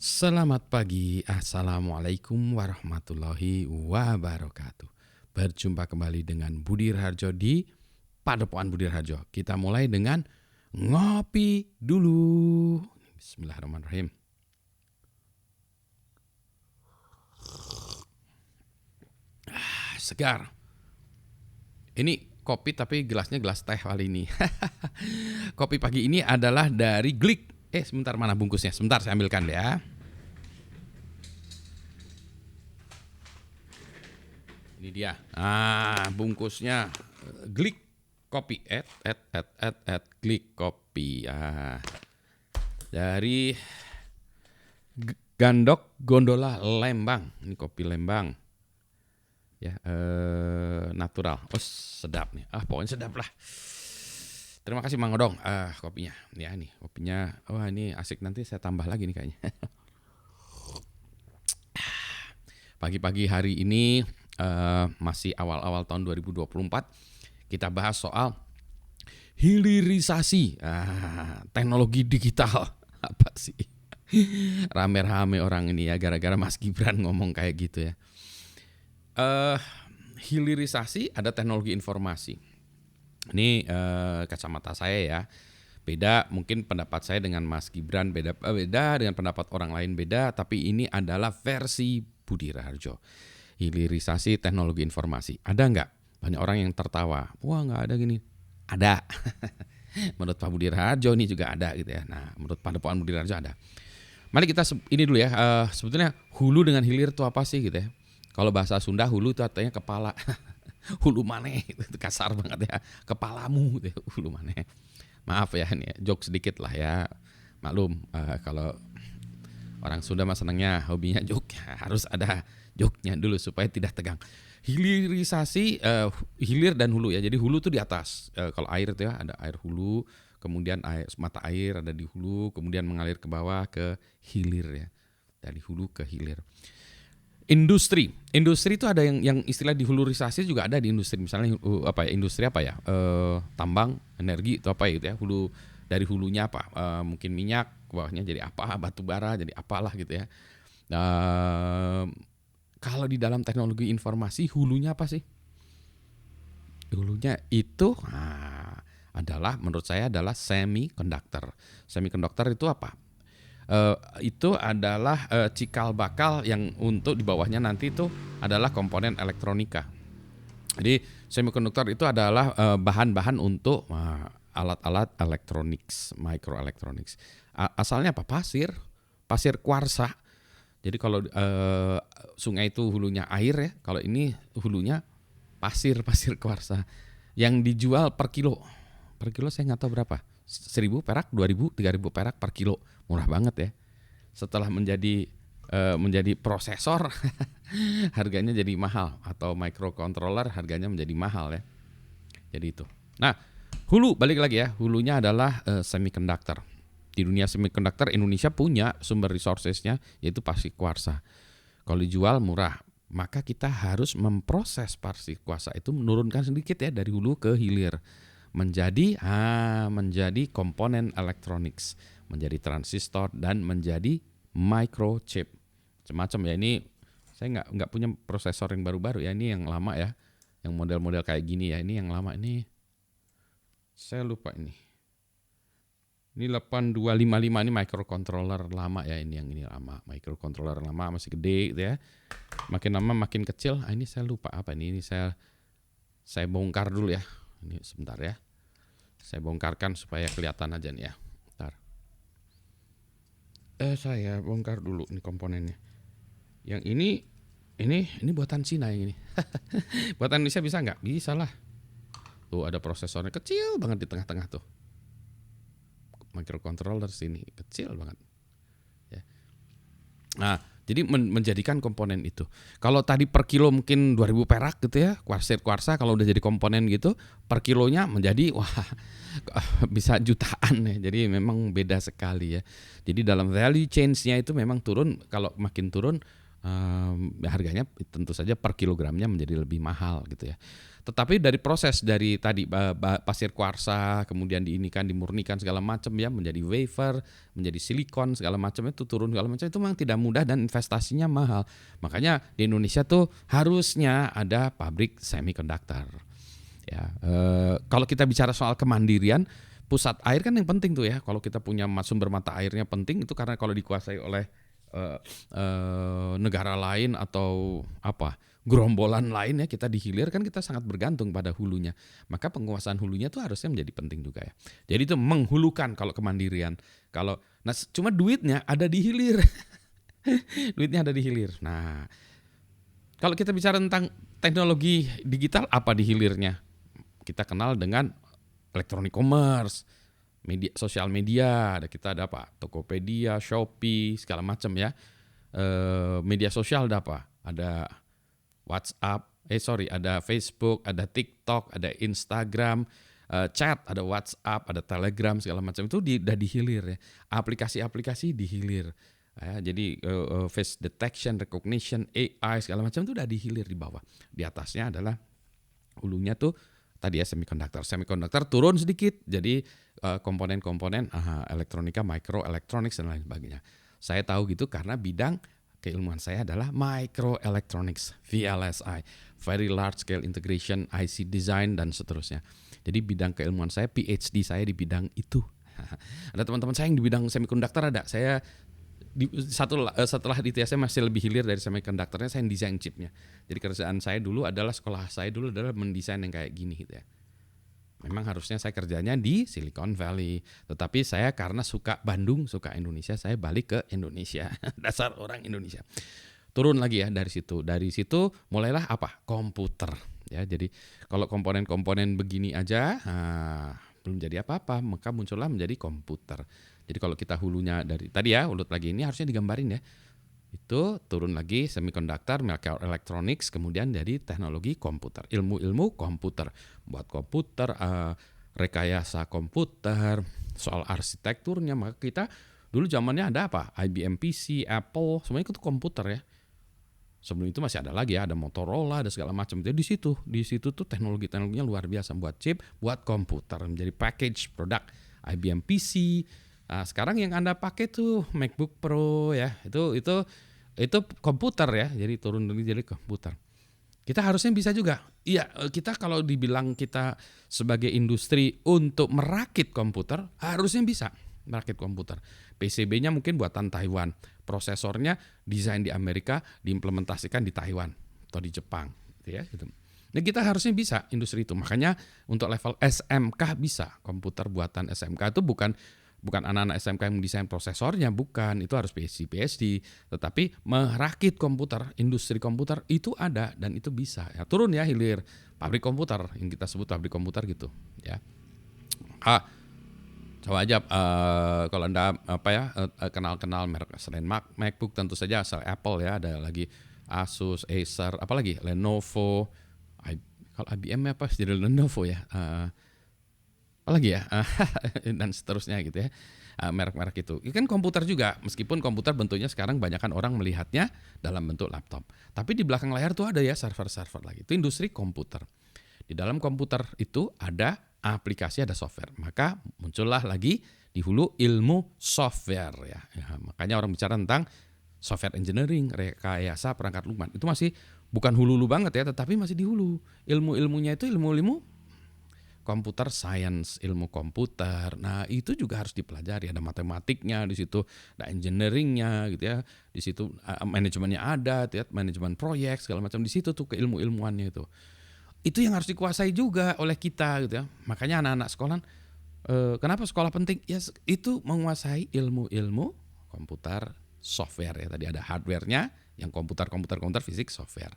Selamat pagi, Assalamualaikum warahmatullahi wabarakatuh. Berjumpa kembali dengan Budi Raharjo di Padepokan Budi Raharjo. Kita mulai dengan ngopi dulu. Bismillahirrahmanirrahim. Segar. Ini kopi tapi gelasnya gelas teh kali ini. Kopi pagi ini adalah dari Glik. Sebentar, mana bungkusnya? Sebentar saya ambilkan ya. Ini dia. Bungkusnya Glik Kopi. Glik Kopi. Dari Gandok Gondola Lembang. Ini kopi Lembang. Ya, natural. Sedap nih. Pokoknya sedap lah. Terima kasih Mang Odong. Kopinya. Ya, nih kopinya. Ini asik, nanti saya tambah lagi nih kayaknya. Pagi-pagi hari ini masih awal-awal tahun 2024, kita bahas soal hilirisasi teknologi digital. Apa sih? Rame-rame orang ini ya, gara-gara Mas Gibran ngomong kayak gitu ya. Hilirisasi ada teknologi informasi. Ini kacamata saya ya. Beda mungkin pendapat saya dengan Mas Gibran, beda dengan pendapat orang lain beda, tapi ini adalah versi Budi Raharjo. Hilirisasi teknologi informasi. Ada nggak? Banyak orang yang tertawa. Wah, nggak ada gini. Ada. Menurut Pak Budi Raharjo ini juga ada gitu ya. Nah, menurut Padepokan Budi Raharjo ada. Mari kita ini dulu ya. Sebetulnya hulu dengan hilir itu apa sih gitu ya? Kalau bahasa Sunda hulu itu artinya kepala. Hulu maneh itu kasar banget ya. Kepalamu gitu ya, hulu maneh. Maaf ya, ini joke sedikit lah ya. Maklum kalau orang Sunda mah senangnya hobinya joke, harus ada joke-nya dulu supaya tidak tegang. Hilirisasi, hilir dan hulu ya. Jadi hulu tuh di atas. Kalau air itu ya ada air hulu, kemudian mata air ada di hulu, kemudian mengalir ke bawah ke hilir ya. Dari hulu ke hilir. Industri itu ada yang istilah dihulurisasi juga ada di industri. Misalnya industri apa ya? Tambang, energi itu apa gitu ya? Hulu, dari hulunya apa? Mungkin minyak, ke bawahnya jadi apa? Batu bara jadi apalah gitu ya. Kalau di dalam teknologi informasi hulunya apa sih? Hulunya itu adalah, menurut saya adalah semiconductor. Semiconductor itu apa? Itu adalah cikal bakal yang untuk di bawahnya nanti itu adalah komponen elektronika. Jadi semiconductor itu adalah bahan-bahan untuk alat-alat elektronik, microelectronics. Asalnya apa? Pasir kuarsa. Jadi kalau sungai itu hulunya air ya, kalau ini hulunya pasir kuarsa yang dijual per kilo. Per kilo saya nggak tahu berapa. 1.000 perak, 2.000, 3.000 perak per kilo. Murah banget ya. Setelah menjadi prosesor harganya jadi mahal, atau microcontroller harganya menjadi mahal ya. Jadi itu. Nah, hulu balik lagi ya. Hulunya adalah semiconductor. Di dunia semiconductor Indonesia punya sumber resourcesnya yaitu pasir kuarsa. Kalau dijual murah, maka kita harus memproses pasir kuarsa itu, menurunkan sedikit ya dari hulu ke hilir. Menjadi komponen elektronik, menjadi transistor dan menjadi microchip. Macam-macam ya, ini saya nggak punya prosesor yang baru-baru ya, ini yang lama ya. Yang model-model kayak gini ya, ini yang lama ini. Saya lupa ini. Ini 8255 ini microcontroller lama ya, ini yang ini lama. Microcontroller lama masih gede gitu ya. Makin lama makin kecil. Ini saya lupa apa ini. Ini saya bongkar dulu ya. Ini sebentar ya. Saya bongkarkan supaya kelihatan aja nih ya. Bentar. Saya bongkar dulu nih komponennya. Yang ini buatan Cina yang ini. Buatan Indonesia bisa nggak? Bisa lah. Tuh ada prosesornya kecil banget di tengah-tengah tuh. Microcontroller sini kecil banget. Ya. Nah, jadi menjadikan komponen itu. Kalau tadi per kilo mungkin 2.000 perak gitu ya, kuarsa kalau udah jadi komponen gitu, per kilonya menjadi bisa jutaan ya. Jadi memang beda sekali ya. Jadi dalam value change-nya itu memang turun, kalau makin turun harganya tentu saja per kilogramnya menjadi lebih mahal gitu ya. Tetapi dari proses dari tadi pasir kuarsa kemudian dimurnikan segala macam ya menjadi wafer, menjadi silikon segala macam itu turun segala macam itu memang tidak mudah dan investasinya mahal. Makanya di Indonesia tuh harusnya ada pabrik semikonduktor. Ya, kalau kita bicara soal kemandirian, pusat air kan yang penting tuh ya. Kalau kita punya sumber mata airnya penting itu karena kalau dikuasai oleh negara lain atau gerombolan lain ya kita di hilir kan kita sangat bergantung pada hulunya. Maka penguasaan hulunya tuh harusnya menjadi penting juga ya. Jadi itu menghulukan kalau kemandirian. Cuma duitnya ada di hilir. Duitnya ada di hilir. Nah, kalau kita bicara tentang teknologi digital apa di hilirnya? Kita kenal dengan electronic commerce, sosial media, ada apa? Tokopedia, Shopee, segala macam ya. Media sosial ada apa? Ada WhatsApp, ada Facebook, ada TikTok, ada Instagram, chat, ada WhatsApp, ada Telegram, segala macam itu udah dihilir ya. Aplikasi-aplikasi dihilir. Ya, jadi face detection, recognition, AI segala macam itu udah dihilir di bawah. Di atasnya adalah hulunya tuh tadi ya semikonduktor. Semikonduktor turun sedikit jadi komponen-komponen elektronika, microelectronics dan lain sebagainya. Saya tahu gitu karena bidang keilmuan saya adalah microelectronics, VLSI, very large scale integration, IC design dan seterusnya. Jadi bidang keilmuan saya, PhD saya di bidang itu. Ada teman-teman saya yang di bidang semikonduktor ada. Saya setelah di TSM masih lebih hilir dari semikonduktornya, saya desain chipnya. Jadi kerjaan saya dulu adalah mendesain yang kayak gini gitu ya. Memang harusnya saya kerjanya di Silicon Valley, tetapi saya karena suka Bandung, suka Indonesia, saya balik ke Indonesia. Dasar orang Indonesia. Turun lagi ya dari situ. Dari situ mulailah komputer ya. Jadi kalau komponen-komponen begini aja belum jadi apa-apa, maka muncullah menjadi komputer. Jadi kalau kita hulunya dari tadi ya, ulut lagi ini harusnya digambarin ya. Itu turun lagi semikonduktor, microelectronics, kemudian dari teknologi komputer, ilmu-ilmu komputer, buat komputer, rekayasa komputer, soal arsitekturnya. Maka kita dulu zamannya ada apa? IBM PC, Apple, semuanya itu komputer ya. Sebelum itu masih ada lagi ya, ada Motorola, ada segala macam. Jadi di situ tuh teknologinya luar biasa buat chip, buat komputer, menjadi package produk IBM PC. Nah, sekarang yang Anda pakai tuh MacBook Pro ya, itu komputer ya, jadi turun jadi komputer. Kita harusnya bisa juga. Iya, kita kalau dibilang kita sebagai industri untuk merakit komputer, harusnya bisa merakit komputer. PCB-nya mungkin buatan Taiwan, prosesornya desain di Amerika, diimplementasikan di Taiwan atau di Jepang, gitu ya. Gitu. Nah, kita harusnya bisa industri itu. Makanya untuk level SMK bisa, komputer buatan SMK itu bukan anak-anak SMK yang mendesain prosesornya, bukan, itu harus PhD, tetapi merakit komputer, industri komputer itu ada dan itu bisa. Ya, turun ya hilir pabrik komputer yang kita sebut pabrik komputer gitu, ya. Coba aja kalau Anda kenal merek selain MacBook tentu saja asal Apple ya, ada lagi Asus, Acer, apalagi Lenovo, kalau IBM apa jadi Lenovo ya. Apalagi ya dan seterusnya gitu ya, merek-merek itu kan komputer juga, meskipun komputer bentuknya sekarang banyakkan orang melihatnya dalam bentuk laptop, tapi di belakang layar tuh ada ya server-server lagi, itu industri komputer. Di dalam komputer itu ada aplikasi, ada software, maka muncullah lagi di hulu ilmu software ya, makanya orang bicara tentang software engineering, rekayasa perangkat lunak, itu masih bukan hulu banget ya, tetapi masih di hulu. Ilmu-ilmunya itu ilmu-ilmu computer science, ilmu komputer. Nah, itu juga harus dipelajari. Ada matematiknya di situ, ada engineeringnya gitu ya. Di situ manajemennya ada, ya, manajemen proyek segala macam di situ tuh keilmu-ilmuannya itu. Itu yang harus dikuasai juga oleh kita gitu ya. Makanya anak-anak sekolah kenapa sekolah penting? Ya itu menguasai ilmu-ilmu komputer, software ya. Tadi ada hardware-nya, yang komputer fisik, software.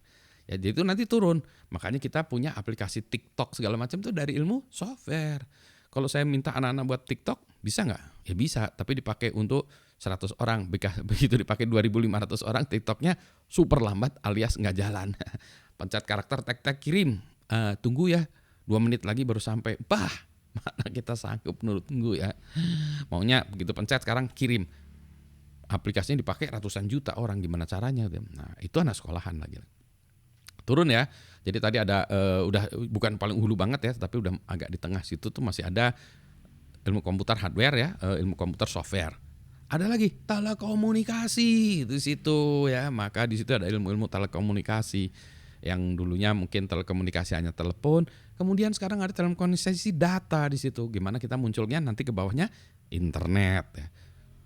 Ya, jadi itu nanti turun. Makanya kita punya aplikasi TikTok segala macam itu dari ilmu software. Kalau saya minta anak-anak buat TikTok, bisa nggak? Ya bisa, tapi dipakai untuk 100 orang. Begitu dipakai 2.500 orang, TikToknya super lambat alias nggak jalan. Pencet karakter, tek kirim. Tunggu ya, 2 menit lagi baru sampai. Bah, mana kita sanggup tunggu ya. Maunya begitu pencet sekarang kirim. aplikasinya dipakai ratusan juta orang, gimana caranya? Nah, itu anak sekolahan lagi. Turun ya. Jadi tadi ada udah bukan paling hulu banget ya, tapi udah agak di tengah situ tuh masih ada ilmu komputer hardware ya, ilmu komputer software. Ada lagi telekomunikasi di situ ya. Maka di situ ada ilmu-ilmu telekomunikasi yang dulunya mungkin telekomunikasi hanya telepon, kemudian sekarang ada telekomunikasi data di situ. Gimana kita munculnya nanti ke bawahnya internet ya.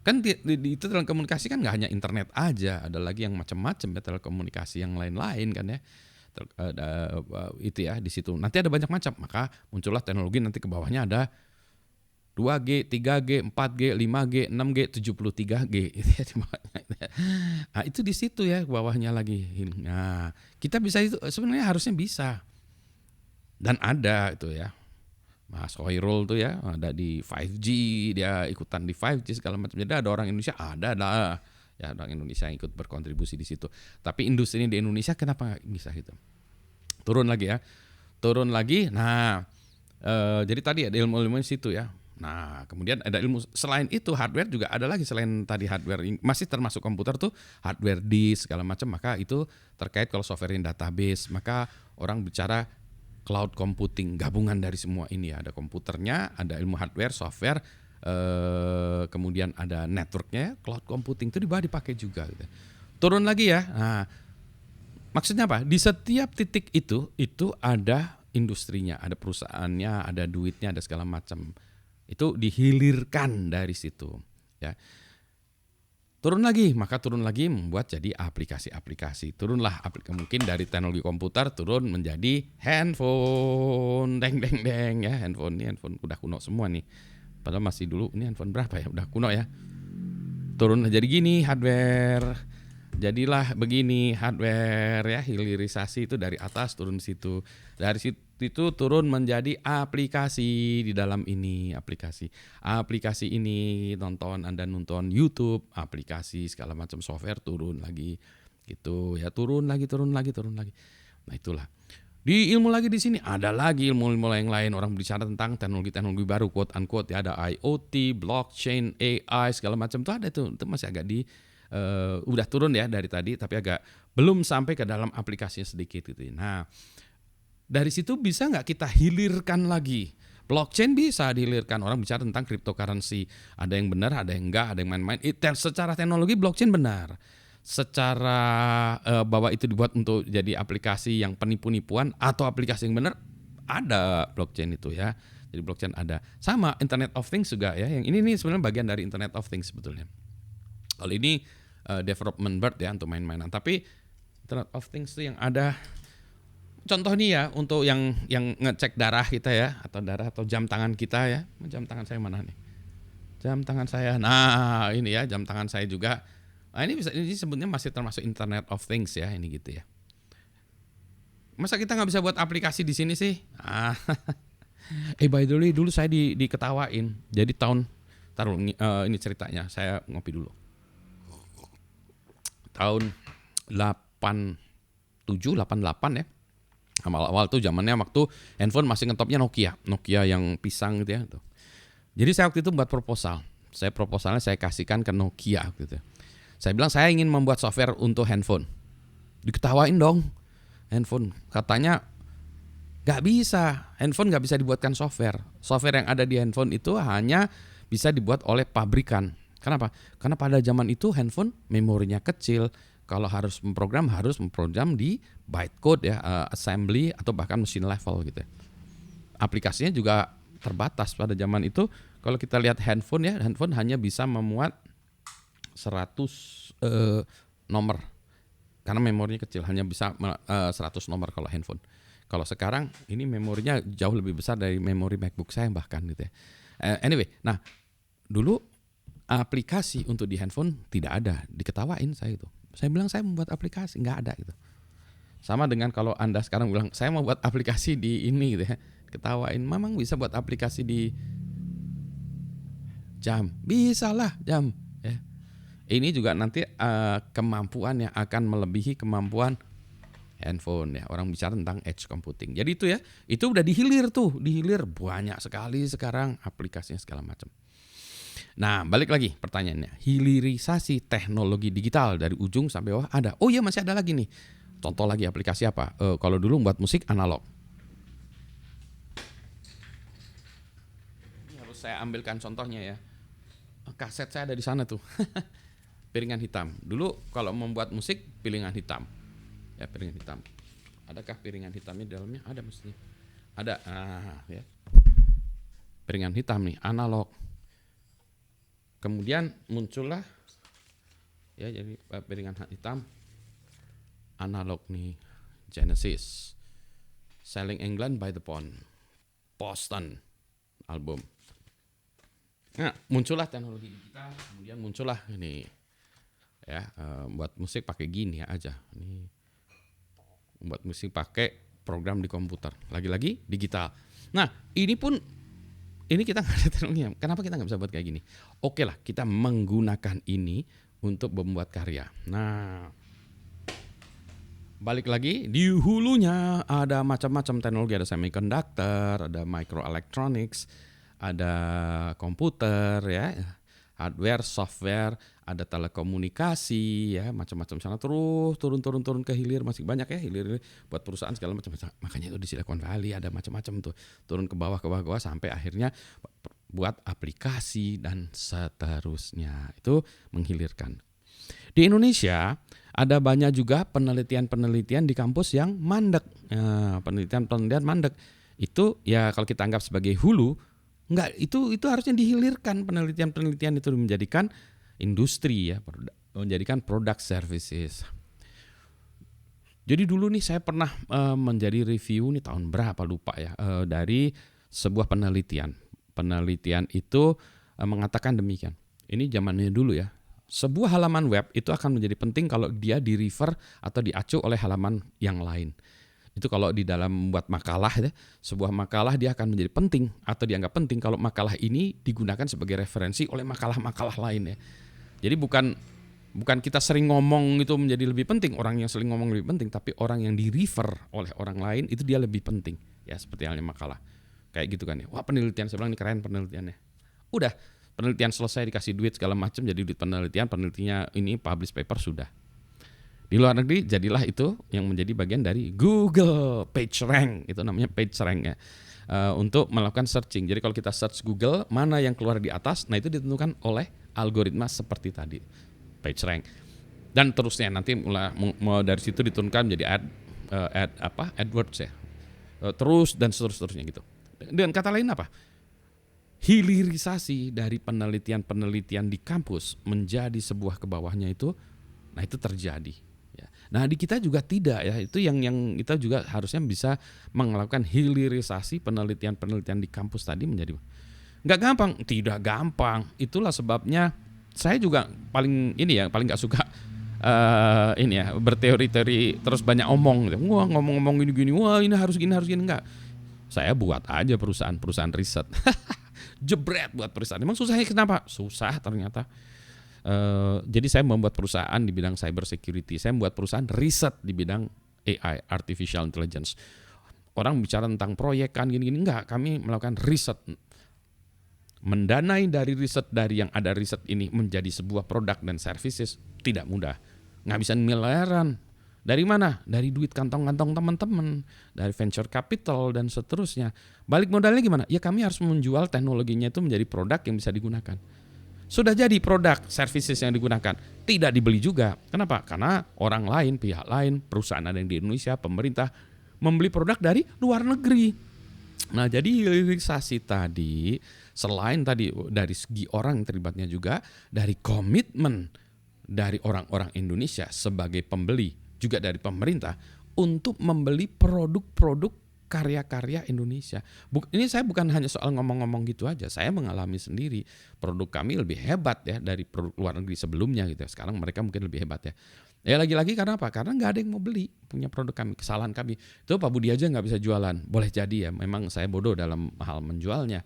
Kan itu telekomunikasi kan nggak hanya internet aja, ada lagi yang macam-macam ya telekomunikasi yang lain-lain kan ya. Itu ya di situ. Nanti ada banyak macam, maka muncullah teknologi nanti ke bawahnya ada 2G, 3G, 4G, 5G, 6G, 73G itu ya di bawahnya. Nah, itu di situ ya bawahnya lagi. Nah, kita bisa itu sebenarnya harusnya bisa. Dan ada itu ya. Mas Khairul tuh ya ada di 5G, dia ikutan di 5G segala macam. Jadi ada orang Indonesia, ada lah. Ya orang Indonesia yang ikut berkontribusi di situ. Tapi industri di Indonesia kenapa nggak bisa gitu? Turun lagi ya. Turun lagi. Nah, jadi tadi ada ilmu-ilmu di situ ya. Nah, kemudian ada ilmu selain itu hardware juga ada lagi selain tadi hardware masih termasuk komputer tuh hardware disk segala macam, maka itu terkait kalau software in database, maka orang bicara cloud computing, gabungan dari semua ini ya. Ada komputernya, ada ilmu hardware, software, kemudian ada networknya, cloud computing itu dipakai juga gitu. Turun lagi ya. Nah, maksudnya apa? Di setiap titik itu ada industrinya, ada perusahaannya, ada duitnya, ada segala macam. Itu dihilirkan dari situ ya. Turun lagi, maka turun lagi membuat jadi aplikasi-aplikasi. Turunlah mungkin dari teknologi komputer turun menjadi handphone, deng ya. Handphone udah kuno semua nih. Padahal masih dulu ini handphone berapa ya? Udah kuno ya. Turun jadi gini hardware. Jadilah begini hardware ya, hilirisasi itu dari atas turun situ. Dari situ itu turun menjadi aplikasi di dalam ini, aplikasi ini Anda nonton YouTube, aplikasi segala macam software turun lagi gitu ya, turun lagi. Nah, itulah. Di ilmu lagi di sini ada lagi ilmu-ilmu yang lain, orang bicara tentang teknologi-teknologi baru quote unquote ya, ada IoT, blockchain, AI segala macam tuh ada tuh. Itu masih agak udah turun ya dari tadi, tapi agak belum sampai ke dalam aplikasinya sedikit gitu. Nah, dari situ bisa nggak kita hilirkan lagi? Blockchain bisa dihilirkan. Orang bicara tentang cryptocurrency. Ada yang benar, ada yang enggak, ada yang main-main. Secara teknologi blockchain benar. Secara bahwa itu dibuat untuk jadi aplikasi yang penipu-nipuan atau aplikasi yang benar, ada blockchain itu ya. Jadi blockchain ada. Sama Internet of Things juga ya. Yang ini nih sebenarnya bagian dari Internet of Things sebetulnya. Kalau ini development bird ya untuk main-mainan. Tapi Internet of Things itu yang ada. Contoh nih ya untuk yang ngecek darah kita ya, atau jam tangan kita ya. Jam tangan saya mana nih? Jam tangan saya. Nah, ini ya jam tangan saya juga. Nah, ini sebetulnya masih termasuk Internet of Things ya, ini gitu ya. Masa kita nggak bisa buat aplikasi di sini sih? By the way dulu saya diketawain. Jadi ini ceritanya, saya ngopi dulu. Tahun 87, 88 ya. Awal-awal tuh zamannya waktu handphone masih ngetopnya Nokia yang pisang gitu ya. Jadi saya waktu itu buat proposal. Proposalnya saya kasihkan ke Nokia gitu. Saya bilang saya ingin membuat software untuk handphone. Diketawain dong. Handphone katanya nggak bisa. Handphone nggak bisa dibuatkan software. Software yang ada di handphone itu hanya bisa dibuat oleh pabrikan. Kenapa? Karena pada zaman itu handphone memorinya kecil. Kalau harus memprogram di bytecode ya, assembly atau bahkan machine level gitu. Aplikasinya juga terbatas pada zaman itu. Kalau kita lihat handphone ya, handphone hanya bisa memuat 100 nomor. Karena memorinya kecil, hanya bisa 100 nomor kalau handphone. Kalau sekarang ini memorinya jauh lebih besar dari memori MacBook saya bahkan gitu ya. Anyway, nah dulu aplikasi untuk di handphone tidak ada, diketawain saya itu. Saya bilang saya membuat aplikasi, nggak ada gitu. Sama dengan kalau Anda sekarang bilang saya mau buat aplikasi di ini gitu ya, ketawain. Memang bisa buat aplikasi di jam, bisa lah jam. Ya. Ini juga nanti kemampuan yang akan melebihi kemampuan handphone ya. Orang bicara tentang edge computing. Jadi itu ya, itu udah dihilir banyak sekali sekarang aplikasinya segala macam. Nah, balik lagi pertanyaannya. Hilirisasi teknologi digital dari ujung sampai bawah ada. Oh iya, masih ada lagi nih. Contoh lagi aplikasi apa? Kalau dulu buat musik analog. Ini harus saya ambilkan contohnya ya. Kaset saya ada di sana tuh. Piringan hitam. Dulu kalau membuat musik piringan hitam. Ya, piringan hitam. Adakah piringan hitamnya di dalamnya? Ada mestinya. Ada. Ya. Piringan hitam nih, analog. Kemudian muncullah ya jadi piringan hitam analog nih, Genesis, Selling England by the Pound, Boston album. Nah, muncullah teknologi digital, kemudian muncullah ini ya buat musik pakai gini aja. Ini buat musik pakai program di komputer. Lagi-lagi digital. Nah, ini kita nggak ada teknologinya. Kenapa kita nggak bisa buat kayak gini? Oke lah, kita menggunakan ini untuk membuat karya. Nah, balik lagi di hulunya ada macam-macam teknologi, ada semiconductor, ada microelectronics, ada komputer ya, hardware, software, ada telekomunikasi ya, macam-macam sana terus turun ke hilir, masih banyak ya hilir buat perusahaan segala macam. Makanya itu di Silicon Valley ada macam-macam tuh, turun ke bawah sampai akhirnya buat aplikasi dan seterusnya. Itu menghilirkan. Di Indonesia ada banyak juga penelitian-penelitian di kampus yang mandek. Penelitian-penelitian mandek itu ya kalau kita anggap sebagai hulu, enggak, itu harusnya dihilirkan penelitian-penelitian itu menjadikan industri ya, menjadikan produk services. Jadi dulu nih saya pernah menjadi review nih tahun berapa lupa ya, dari sebuah penelitian. Penelitian itu mengatakan demikian. Ini zamannya dulu ya. Sebuah halaman web itu akan menjadi penting kalau dia di-refer atau diacu oleh halaman yang lain. Itu kalau di dalam membuat makalah ya, sebuah makalah dia akan menjadi penting atau dianggap penting kalau makalah ini digunakan sebagai referensi oleh makalah-makalah lain ya. Jadi bukan kita sering ngomong itu menjadi lebih penting, orang yang sering ngomong lebih penting, tapi orang yang di-refer oleh orang lain itu dia lebih penting. Ya seperti halnya makalah. Kayak gitu kan ya. Wah, penelitian, saya bilang ini keren penelitiannya. Udah, penelitian selesai, dikasih duit segala macam, jadi duit penelitiannya ini publish paper sudah. Di luar negeri jadilah itu yang menjadi bagian dari Google PageRank, itu namanya PageRank ya, untuk melakukan searching. Jadi kalau kita search Google, mana yang keluar di atas, nah itu ditentukan oleh algoritma seperti tadi, PageRank. Dan terusnya nanti mulai dari situ diturunkan menjadi AdWords ya, terus dan seterusnya gitu. Dengan kata lain apa? Hilirisasi dari penelitian-penelitian di kampus menjadi sebuah kebawahnya itu, nah itu terjadi. Ya. Nah di kita juga tidak ya, itu yang kita juga harusnya bisa melakukan hilirisasi penelitian-penelitian di kampus tadi menjadi nggak gampang, tidak gampang. Itulah sebabnya saya juga paling nggak suka berteori-teori terus banyak omong. Wah ngomong-ngomong gini-gini, wah ini harus gini enggak. Saya buat aja perusahaan riset. Jebret buat perusahaan. Emang susahnya kenapa? Susah ternyata. Jadi saya membuat perusahaan di bidang cyber security. Saya membuat perusahaan riset di bidang AI, artificial intelligence. Orang bicara tentang proyek kan gini-gini, enggak. Kami melakukan riset. Mendanai dari riset, dari yang ada riset ini menjadi sebuah produk dan services tidak mudah. Ngabisin miliaran. Dari mana? Dari duit kantong-kantong teman-teman, dari venture capital dan seterusnya. Balik modalnya gimana? Ya kami harus menjual teknologinya itu menjadi produk yang bisa digunakan. Sudah jadi produk, services yang digunakan, tidak dibeli juga. Kenapa? Karena orang lain, pihak lain, perusahaan ada yang di Indonesia, pemerintah membeli produk dari luar negeri. Nah, jadi hilirisasi tadi selain tadi dari segi orang yang terlibatnya juga, dari komitmen dari orang-orang Indonesia sebagai pembeli, juga dari pemerintah untuk membeli produk-produk karya-karya Indonesia. Ini saya bukan hanya soal ngomong-ngomong gitu aja, saya mengalami sendiri. Produk kami lebih hebat ya dari produk luar negeri sebelumnya gitu. Sekarang mereka mungkin lebih hebat ya. Ya lagi-lagi karena apa? Karena nggak ada yang mau beli punya produk kami. Kesalahan kami itu Pak Budi aja nggak bisa jualan. Boleh jadi ya, memang saya bodoh dalam hal menjualnya.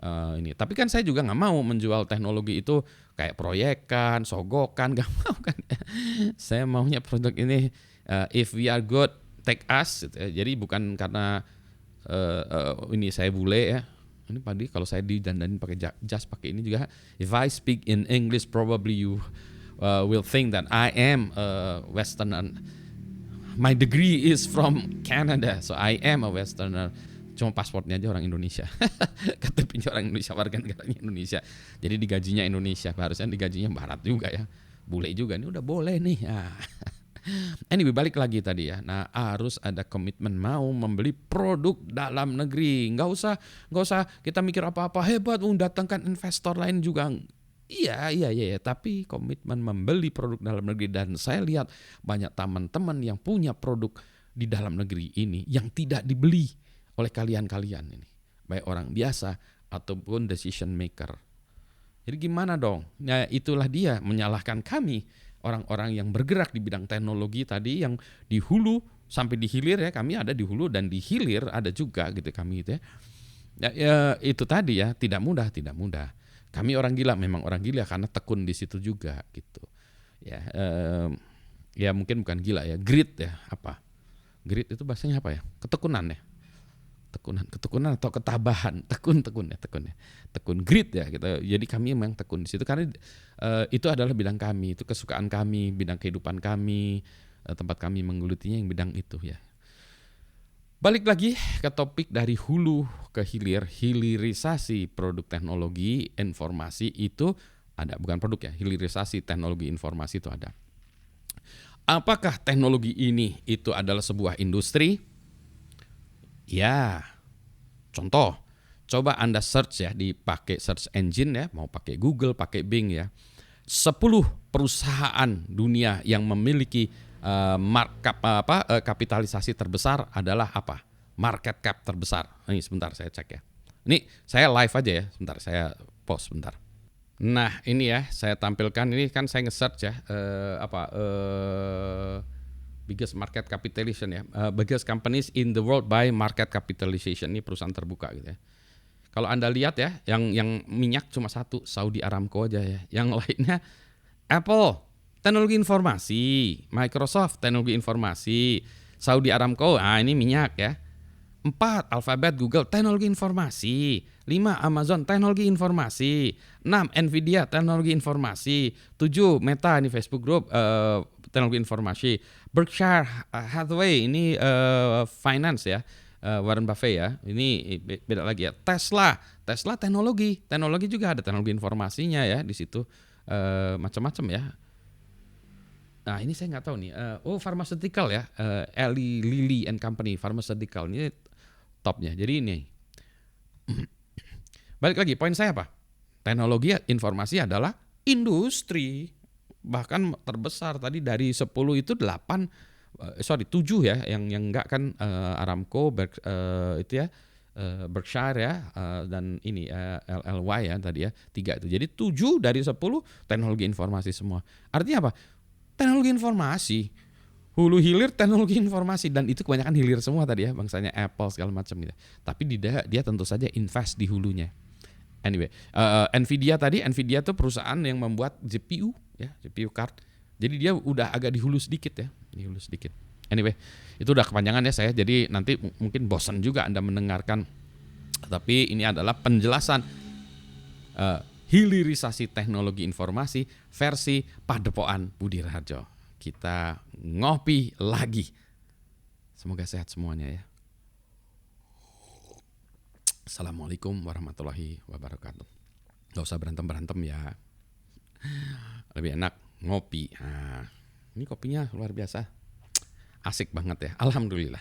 Ini. Tapi kan saya juga nggak mau menjual teknologi itu kayak proyekan, sogokan, nggak mau kan. Saya maunya produk ini if we are good, take us. Gitu ya. Jadi bukan karena ini saya bule ya, Ini tadi kalau saya didandanin pakai jas pakai ini juga. If I speak in English, probably you will think that I am a Westerner. My degree is from Canada, so I am a Westerner. Cuma pasportnya aja orang Indonesia. KTP-nya orang Indonesia, warga negaranya Indonesia. Jadi digajinya Indonesia, harusnya digajinya Barat juga ya. Bule juga, ini udah boleh nih. Anyway, balik lagi tadi ya. Nah, harus ada komitmen mau membeli produk dalam negeri. Nggak usah kita mikir apa-apa hebat, datangkan investor lain juga. Iya. Tapi komitmen membeli produk dalam negeri, dan saya lihat banyak teman-teman yang punya produk di dalam negeri ini yang tidak dibeli oleh kalian ini, baik orang biasa ataupun decision maker. Jadi gimana dong? Nah, itulah dia menyalahkan kami, orang-orang yang bergerak di bidang teknologi tadi, yang di hulu sampai di hilir ya. Kami ada di hulu dan di hilir ada juga gitu kami itu ya. Ya, itu tadi ya, tidak mudah. Kami orang gila, memang orang gila karena tekun di situ juga gitu. Ya, ya mungkin bukan gila ya, grit ya, apa? Grit itu bahasanya apa ya? Ketekunan ya. Ketekunan atau ketabahan, tekun grit ya gitu. Jadi kami memang tekun di situ karena itu adalah bidang kami, itu kesukaan kami, bidang kehidupan kami, tempat kami menggelutinya yang bidang itu ya. Balik lagi ke topik dari hulu ke hilir, hilirisasi produk teknologi informasi itu ada, bukan produk ya, hilirisasi teknologi informasi itu ada. Apakah teknologi ini itu adalah sebuah industri? Ya, contoh, coba Anda search ya, dipakai search engine ya, mau pakai Google, pakai Bing ya. 10 perusahaan dunia yang memiliki kapitalisasi terbesar adalah apa? Market cap terbesar. Ini sebentar saya cek ya. Ini saya live aja ya, sebentar saya pause sebentar. Nah, ini ya, saya tampilkan ini kan saya nge-search ya, biggest market capitalization ya, biggest companies in the world by market capitalization, ini perusahaan terbuka gitu ya. Kalau Anda lihat ya, yang minyak cuma satu, Saudi Aramco aja ya. Yang lainnya Apple, teknologi informasi, Microsoft, teknologi informasi, Saudi Aramco, ini minyak ya. 4, Alphabet, Google, teknologi informasi. 5, Amazon, teknologi informasi. 6, Nvidia, teknologi informasi. 7, Meta, ini Facebook Group, teknologi informasi. Berkshire Hathaway, ini finance ya. Warren Buffett ya, ini beda lagi ya. Tesla teknologi juga ada teknologi informasinya ya di situ, macam-macam ya. Nah ini saya nggak tahu nih. Pharmaceutical ya, Eli Lilly and Company, pharmaceutical ini topnya. Jadi ini balik lagi poin saya apa? Teknologi informasi adalah industri, bahkan terbesar tadi dari 10 itu 7 ya yang enggak kan, Aramco, itu ya, Berkshire ya, dan ini LLY ya tadi ya, 3 itu. Jadi 7 dari 10 teknologi informasi semua. Artinya apa? Teknologi informasi, hulu hilir teknologi informasi, dan itu kebanyakan hilir semua tadi ya, bangsanya Apple segala macam gitu. Tapi dia tentu saja invest di hulunya. Anyway, Nvidia tuh perusahaan yang membuat GPU ya, GPU card. Jadi dia udah agak dihulu sedikit ya, Anyway, itu udah kepanjangan ya saya. Jadi nanti mungkin bosan juga Anda mendengarkan. Tapi ini adalah penjelasan hilirisasi teknologi informasi versi Padepokan Budi Raharjo. Kita ngopi lagi. Semoga sehat semuanya ya. Assalamualaikum warahmatullahi wabarakatuh. Gak usah berantem ya. Lebih enak ngopi. Nah, ini kopinya luar biasa. Asik banget ya. Alhamdulillah.